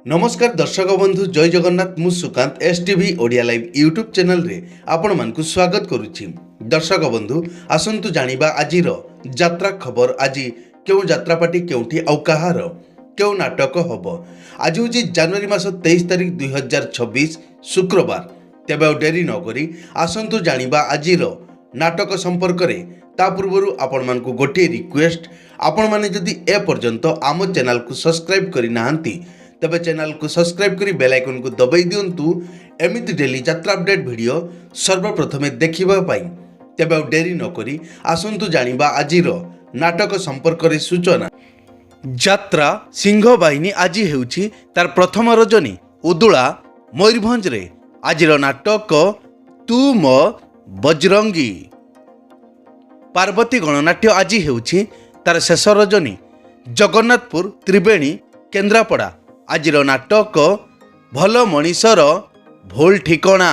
नमस्कार दर्शक बंधु जय जगन्नाथ मु Sukant STV Odia live YouTube channel रे आपण मानकु स्वागत करुछि। दर्शक बंधु आसंतु जानिबा आजिर यात्रा खबर। आज केउ यात्रा पार्टी केउठी आउ कहार केउ नाटक हबो। आज होछि जनवरी मास 23 तारिख 2026 शुक्रवार। तेबे डेरी न करी आसंतु जानिबा आजिर नाटक संपर्क रे। ता पूर्वरु आपण मानकु गोटे रिक्वेस्ट, आपण माने जदि ए पर्यंत आम चैनल को सब्सक्राइब करि नाहंती तबे चैनल को सब्सक्राइब करी बेल आइकन को दबाई दियंतु एमिति डेली यात्रा अपडेट वीडियो सर्वप्रथमे देखिबा पाई। तेबे डेरी न करी आसंतु जानिबा आजिर नाटक संपर्क रे सूचना। यात्रा सिंह बाहिनी आज हेउछि तार प्रथम रजनी उदुला मयूरभंज रे। आजिर नाटक तू मो बजरंगी। पार्वती गणनाट्य आज हेउछि तार शेष रजनी जगन्नाथपुर त्रिवेणी केन्द्रापड़ा। आजिर नाटक भल मनीषर भूल ठिकणा।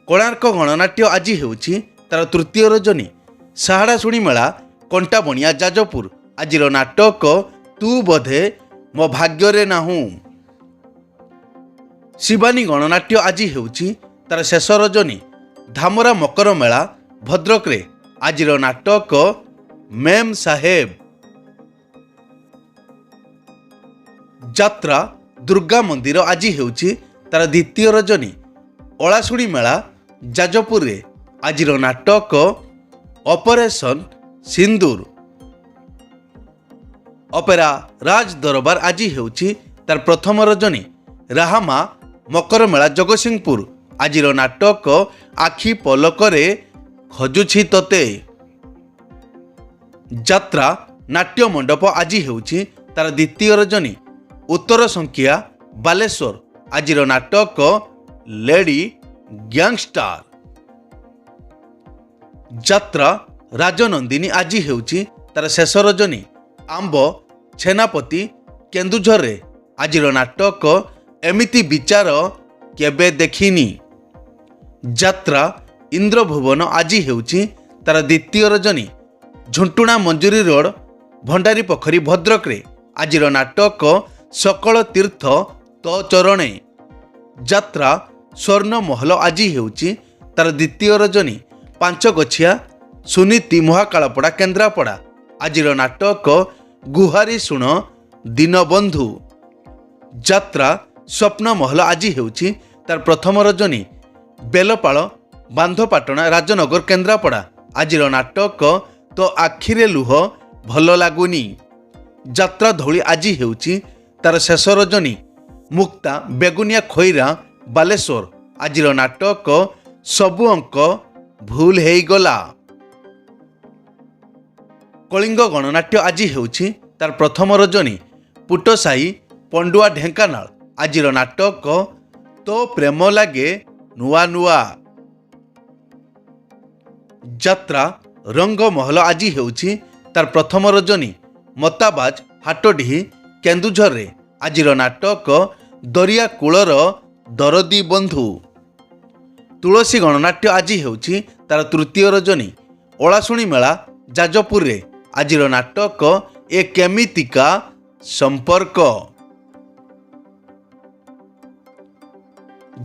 कोणार्क गणनाट्य आज हेउछि तार तृतीय रजनी साहाड़ा शुणी मेला कंटा बणिया जाजपुर। आजिर नाटक तू बोधे मो भाग्ୟରେ नाहू। शिवानी गणनाट्य आज हेउछि तार शेष रजनी धामरा मकर मेला भद्रक रे। आजिर नाटक मेम साहेब। यात्रा दुर्गा मंदिर आज हेउछि तार द्वितीय रजनी ओलाशुणी मेला जाजपुर रे। आजिर नाटक ऑपरेशन सिंदूर। ऑपेरा राज दरबार आज हेउछि तार प्रथम रजनी राहामा मकर मेला जगतसिंहपुर। आजिर नाटक आखि पलकरे खजुछि तते। यात्रा नाट्य मंडप आज हेउछि तार द्वितीय रजनी उत्तर संख्या बालेश्वर। आजिर नाटक लेडी गैंगस्टार। यात्रा राजनंदिनी आज हेउछि तार शेष रजनी आंब छेनापति केन्दुझर रे। आजिर नाटक एमिति विचार केबे देखिनी। यात्रा इंद्रभुवन आज हेउछि तार द्वितीय रजनी झुंटुणा मंजूरी रोड भंडारी पोखरी भद्रक रे। आजिर नाटक सकल तीर्थ तो चरणे। यात्रा स्वर्ण महल आज हेउछि तार द्वितीय रजनी पांच गछिया सुनीति महाकालपड़ा केन्द्रापड़ा। आजिर नाटक गुहारी शुण दीनबंधु। यात्रा स्वप्न महल आज हेउछि तार प्रथम रजनी बेलपाल बांधपाटଣା राजनगर केन्द्रापड़ा। आजिर नाटक तो आखिरे लुह भल लागुनी। यात्रा धौली आज हेउछि तार शेष रजनी मुक्ता बेगुनिया खोईरा बालेश्वर। आजिर नाटक सबु अंक भूल हेईगला। कलिंग गणनाट्य आज हेउछि तार प्रथम रजनी पुटसाही पंडुआ ढेंकानाल। आजिर नाटक तो प्रेम लागे नुआ नुआ। यात्रा रंग महल आज हेउछि तार प्रथम रजनी मताबाज हाटडीही केन्दुझर रे। आजिर नाटक दरिया कूलर दरदी बंधु। तुलसी गणनाट्य आज हेउछि तार तृतीय रजनी ओलाशुणी मेला जाजपुर रे। आजिर नाटक ए केमितिका संपर्क।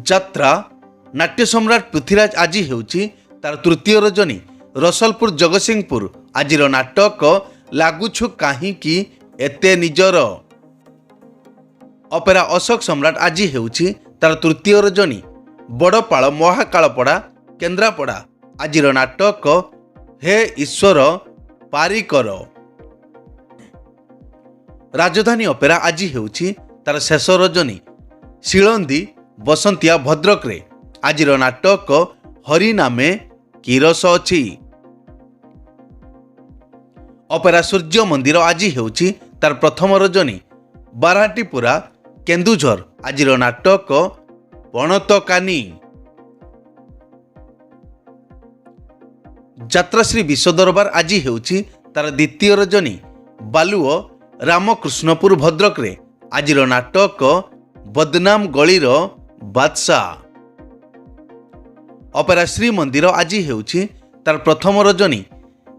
यात्रा नाट्य सम्राट पृथ्वीराज आज हेउछि तार तृतीय रजनी रसलपुर जगतसिंहपुर। आजिर नाटक लागुछु काहींकी एते निजर। ऑपेरा अशोक सम्राट आज हेउछि तार तृतीय रजनी बड़पाल महाकालपड़ा केन्द्रापड़ा। आजिर नाटक हे ईश्वर पारिकर। राजधानी ऑपेरा आज हेउछि तार शेष रजनी शिलंदी बसंतिया भद्रक रे। आजिर नाटक हरि नामे किरस अछि। ऑपेरा सूर्य मंदिर आज हेउछि तार प्रथम रजनी बाराटीपुरा केन्दुझर। आजिर नाटक पणतकानी। यात्राश्री विश्व दरबार आज हेउछि तार द्वितीय रजनी बालुओ रामकृष्णपुर भद्रक रे। आजिर नाटक बदनाम गलीर बादशाह। ऑपेरा श्री मंदिर आज हेउछि तार प्रथम रजनी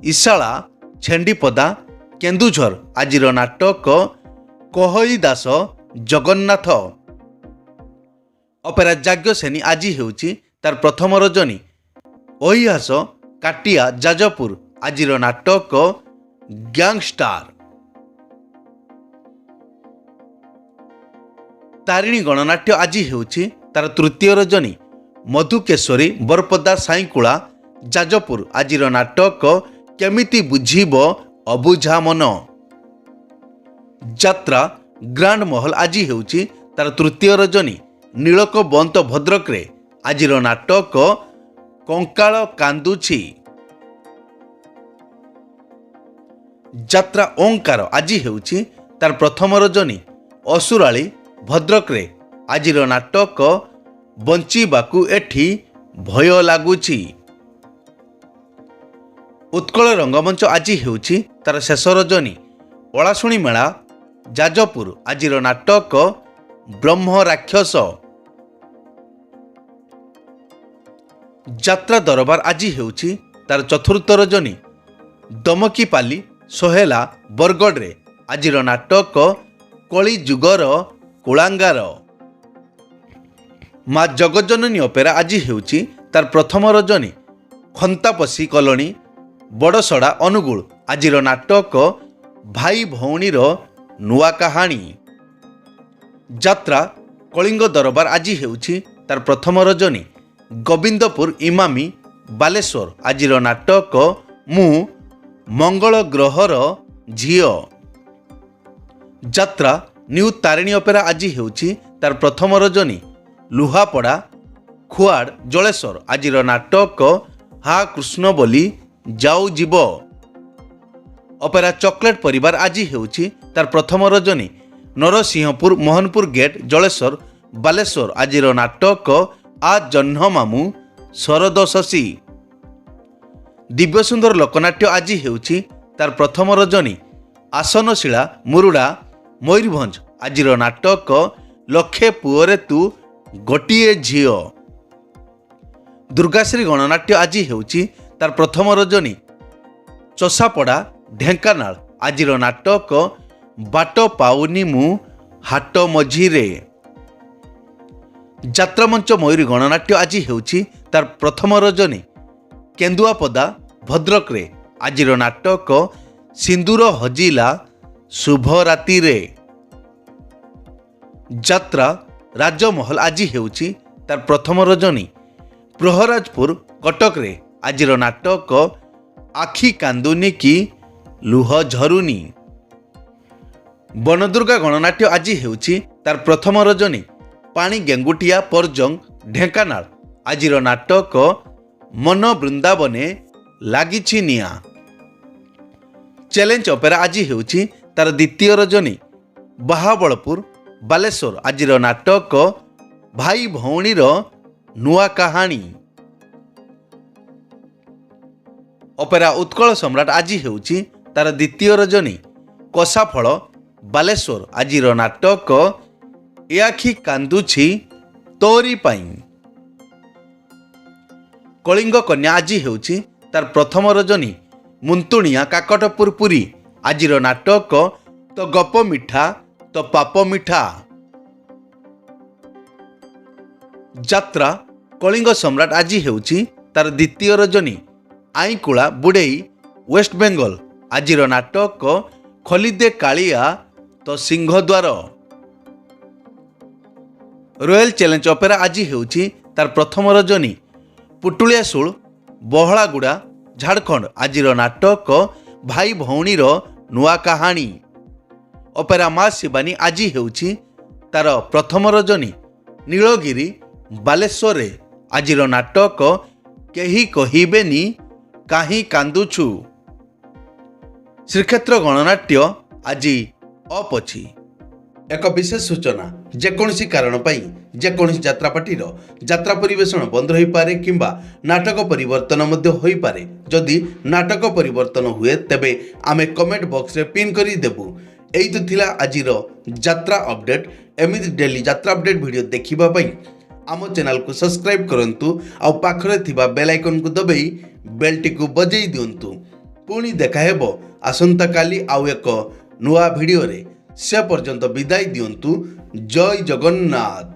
ईशाला छेंडीपदा केन्दुझर। आजिर नाटक कहई दास ଜଗନ୍ନାଥ। ଅପେରା ଯାଜ୍ଞସେନୀ ଆଜି ହେଉଛି ତାର ପ୍ରଥମ ରଜନୀ। ଐତିହାସ କାଟିଆ ଯାଜପୁର ଆଜିର ନାଟକ ଗ୍ୟାଙ୍ଗଷ୍ଟାର। ତାରିଣୀ ଗଣନାଟ୍ୟ ଆଜି ହେଉଛି ତାର ତୃତୀୟ ରଜନୀ। ମଧୁକେଶ୍ୱରୀ ବରପଦା ସାଇଁକୁଳା ଯାଜପୁର ଆଜିର ନାଟକ କେମିତି ବୁଝିବ ଅବୁଝା ମନ। ଯାତ୍ରା ଗ୍ରାଣ୍ଡ ମହଲ ଆଜି ହେଉଛି ତାର ତୃତୀୟ ରଜନୀ। ନୀଳକବନ୍ତ ଭଦ୍ରକରେ ଆଜିର ନାଟକ କଙ୍କାଳ କାନ୍ଦୁଛି। ଯାତ୍ରା ଓଙ୍କାର ଆଜି ହେଉଛି ତାର ପ୍ରଥମ ରଜନୀ। ଅସୁରାଳୀ ଭଦ୍ରକରେ ଆଜିର ନାଟକ ବଞ୍ଚିବାକୁ ଏଠି ଭୟ ଲାଗୁଛି। ଉତ୍କଳ ରଙ୍ଗମଞ୍ଚ ଆଜି ହେଉଛି ତାର ଶେଷ ରଜନୀ। ଓଳାଶୁଣୀ ମେଳା ଯାଜପୁର ଆଜିର ନାଟକ ବ୍ରହ୍ମ ରାକ୍ଷସ। ଯାତ୍ରା ଦରବାର ଆଜି ହେଉଛି ତାର ଚତୁର୍ଥ ରଜନୀ। ଦମକିପାଲି ସୋହେଲା ବରଗଡ଼ରେ ଆଜିର ନାଟକ କଳି ଯୁଗର କୁଳାଙ୍ଗାର। ମା ଜଗଜ୍ଜନନୀ ଅପେରା ଆଜି ହେଉଛି ତାର ପ୍ରଥମ ରଜନୀ। ଖନ୍ତାପଶି କଲୋନୀ ବଡ଼ସଡ଼ା ଅନୁଗୁଳ ଆଜିର ନାଟକ ଭାଇ ଭଉଣୀର ନୂଆ କାହାଣୀ। ଯାତ୍ରା କଳିଙ୍ଗ ଦରବାର ଆଜି ହେଉଛି ତାର ପ୍ରଥମ ରଜନୀ। ଗୋବିନ୍ଦପୁର ଇମାମି ବାଲେଶ୍ୱର ଆଜିର ନାଟକ ମୁଁ ମଙ୍ଗଳ ଗ୍ରହର ଝିଅ। ଯାତ୍ରା ନ୍ୟୁ ତାରିଣୀ ଅପେରା ଆଜି ହେଉଛି ତାର ପ୍ରଥମ ରଜନୀ। ଲୁହାପଡ଼ା ଖୁଆଡ଼ ଜଳେଶ୍ୱର ଆଜିର ନାଟକ ହା କୃଷ୍ଣ ବୋଲି ଯାଉ ଯିବ। ଅପେରା ଚକୋଲେଟ ପରିବାର ଆଜି ହେଉଛି ତାର ପ୍ରଥମ ରଜନୀ। ନରସିଂହପୁର ମୋହନପୁର ଗେଟ୍ ଜଳେଶ୍ୱର ବାଲେଶ୍ୱର ଆଜିର ନାଟକ ଆ ଜହ୍ନ ମାମୁଁ ଶରଦ ଶଶୀ। ଦିବ୍ୟସୁନ୍ଦର ଲୋକନାଟ୍ୟ ଆଜି ହେଉଛି ତାର ପ୍ରଥମ ରଜନୀ। ଆସନଶିଳା ମୁରୁଡ଼ା ମୟୂରଭଞ୍ଜ ଆଜିର ନାଟକ ଲକ୍ଷେ ପୁଅରେ ତୁ ଗୋଟିଏ ଝିଅ। ଦୁର୍ଗାଶ୍ରୀ ଗଣନାଟ୍ୟ ଆଜି ହେଉଛି ତାର ପ୍ରଥମ ରଜନୀ। ଚଷାପଡ଼ା ଢେଙ୍କାନାଳ ଆଜିର ନାଟକ ବାଟ ପାଉନି ମୁଁ ହାଟ ମଝିରେ। ଯାତ୍ରାମଞ୍ଚ ମୟୂରୀ ଗଣନାଟ୍ୟ ଆଜି ହେଉଛି ତାର ପ୍ରଥମ ରଜନୀ। କେନ୍ଦୁଆପଦା ଭଦ୍ରକରେ ଆଜିର ନାଟକ ସିନ୍ଦୁର ହଜିଲା ଶୁଭ ରାତିରେ। ଯାତ୍ରା ରାଜମହଲ ଆଜି ହେଉଛି ତାର ପ୍ରଥମ ରଜନୀ। ପ୍ରହରାଜପୁର କଟକରେ ଆଜିର ନାଟକ ଆଖି କାନ୍ଦୁନି କି ଲୁହ ଝରୁନି। ବନଦୁର୍ଗା ଗଣନାଟ୍ୟ ଆଜି ହେଉଛି ତାର ପ୍ରଥମ ରଜନୀ। ପାଣି ଗେଙ୍ଗୁଟିଆ ପରଜଙ୍ଗ ଢେଙ୍କାନାଳ ଆଜିର ନାଟକ ମନ ବୃନ୍ଦାବନେ ଲାଗିଛି ନିଆଁ। ଚ୍ୟାଲେଞ୍ଜ ଅପେରା ଆଜି ହେଉଛି ତାର ଦ୍ୱିତୀୟ ରଜନୀ। ବାହାବଳପୁର ବାଲେଶ୍ୱର ଆଜିର ନାଟକ ଭାଇ ଭଉଣୀର ନୂଆ କାହାଣୀ। ଅପେରା ଉତ୍କଳ ସମ୍ରାଟ ଆଜି ହେଉଛି ତାର ଦ୍ୱିତୀୟ ରଜନୀ। କଷାଫଳ ବାଲେଶ୍ୱର ଆଜିର ନାଟକ ଏ ଆଖି କାନ୍ଦୁଛି ତୋରି ପାଇଁ। କଳିଙ୍ଗ କନ୍ୟା ଆଜି ହେଉଛି ତାର ପ୍ରଥମ ରଜନୀ। ମୁନ୍ତୁଣିଆ କାକଟପୁର ପୁରୀ ଆଜିର ନାଟକ ତ ଗପ ମିଠା ତ ପାପ ମିଠା। ଯାତ୍ରା କଳିଙ୍ଗ ସମ୍ରାଟ ଆଜି ହେଉଛି ତାର ଦ୍ୱିତୀୟ ରଜନୀ। ଆଇଁକୁଳା ବୁଡ଼େଇ ୱେଷ୍ଟବେଙ୍ଗଲ ଆଜିର ନାଟକ ଖଲିଦେ କାଳିଆ ତ ସିଂହଦ୍ୱାର। ରୟାଲ ଚ୍ୟାଲେଞ୍ଜ ଅପେରା ଆଜି ହେଉଛି ତାର ପ୍ରଥମ ରଜନୀ। ପୁଟୁଳିଆ ଶୁଳ ବହଳାଗୁଡ଼ା ଝାଡ଼ଖଣ୍ଡ ଆଜିର ନାଟକ ଭାଇ ଭଉଣୀର ନୂଆ କାହାଣୀ। ଅପେରା ମା ଶିବାନୀ ଆଜି ହେଉଛି ତାର ପ୍ରଥମ ରଜନୀ। ନୀଳଗିରି ବାଲେଶ୍ୱରରେ ଆଜିର ନାଟକ କେହି କହିବେନି କାହିଁ କାନ୍ଦୁଛୁ। ଶ୍ରୀକ୍ଷେତ୍ର ଗଣନାଟ୍ୟ ଆଜି ଅପ୍ ଅଛି। ଏକ ବିଶେଷ ସୂଚନା, ଯେକୌଣସି କାରଣ ପାଇଁ ଯେକୌଣସି ଯାତ୍ରାପାର୍ଟିର ଯାତ୍ରା ପରିବେଷଣ ବନ୍ଦ ରହିପାରେ କିମ୍ବା ନାଟକ ପରିବର୍ତ୍ତନ ମଧ୍ୟ ହୋଇପାରେ। ଯଦି ନାଟକ ପରିବର୍ତ୍ତନ ହୁଏ ତେବେ ଆମେ କମେଣ୍ଟ ବକ୍ସରେ ପିନ୍ କରି ଦେବୁ। ଏଇ ତ ଥିଲା ଆଜିର ଯାତ୍ରା ଅପଡେଟ୍। ଏମିତି ଡେଲି ଯାତ୍ରା ଅପଡେଟ୍ ଭିଡ଼ିଓ ଦେଖିବା ପାଇଁ ଆମ ଚ୍ୟାନେଲକୁ ସବସ୍କ୍ରାଇବ୍ କରନ୍ତୁ ଆଉ ପାଖରେ ଥିବା ବେଲ୍ ଆଇକନ୍କୁ ଦବାଇ ବେଲ୍ଟିକୁ ବଜେଇ ଦିଅନ୍ତୁ। ପୁଣି ଦେଖା ହେବ ଆସନ୍ତାକାଲି ଆଉ ଏକ ନୂଆ ଭିଡ଼ିଓରେ। ସେ ପର୍ଯ୍ୟନ୍ତ ବିଦାୟ ଦିଅନ୍ତୁ। ଜୟ ଜଗନ୍ନାଥ।